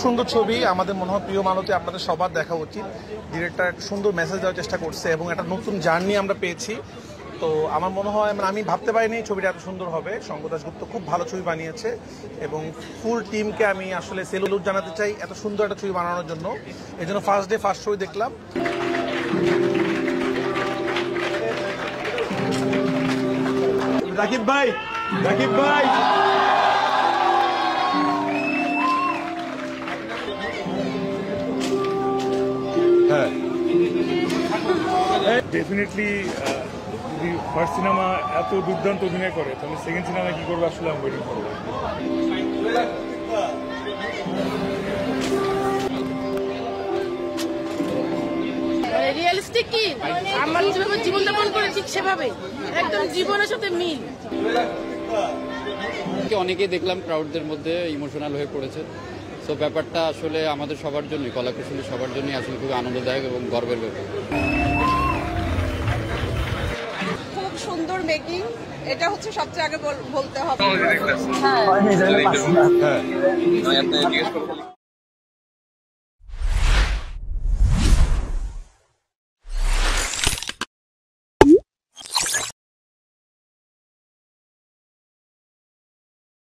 সুন্দর ছবি, আমাদের মনে হয় প্রিয় মালতী আপনাদের সবার দেখা উচিত। ডিরেক্টর একটা সুন্দর মেসেজ দেওয়ার চেষ্টা করছে এবং একটা নতুন জার্নি আমরা পেয়েছি। তো আমার মনে হয় আমি ভাবতে পারিনি ছবিটা এত সুন্দর হবে। শঙ্কর দাশগুপ্ত খুব ভালো ছবি বানিয়েছে এবং ফুল টিমকে আমি আসলে সেলুট জানাতে চাই এত সুন্দর একটা ছবি বানানোর জন্য। এই জন্য ফার্স্ট ডে ফার্স্ট শো দেখলাম। রাকিব ভাই, রাকিব ভাই, হ্যাঁ ডেফিনেটলি যদি ফার্স্ট সিনেমা এত দুর্দান্ত অভিনয় করে তাহলে সেকেন্ড সিনেমা কি করবে আসলে আমি ওয়েটিং করবো। রিয়েলিস্টিক কি আমরা যেভাবে জীবনযাপন করে ঠিক সেভাবে একদম জীবনের সাথে মিল। অনেকেই দেখলাম ক্রাউডদের মধ্যে ইমোশনাল হয়ে পড়েছে। তো ব্যাপারটা আসলে আমাদের সবার জন্যই, কলাকুশলী সবার জন্যই আসলে খুবই আনন্দদায়ক এবং গর্বের ব্যাপার। খুব সুন্দর মেকিং, এটা হচ্ছে সবচেয়ে আগে বলতে হবে। হ্যাঁ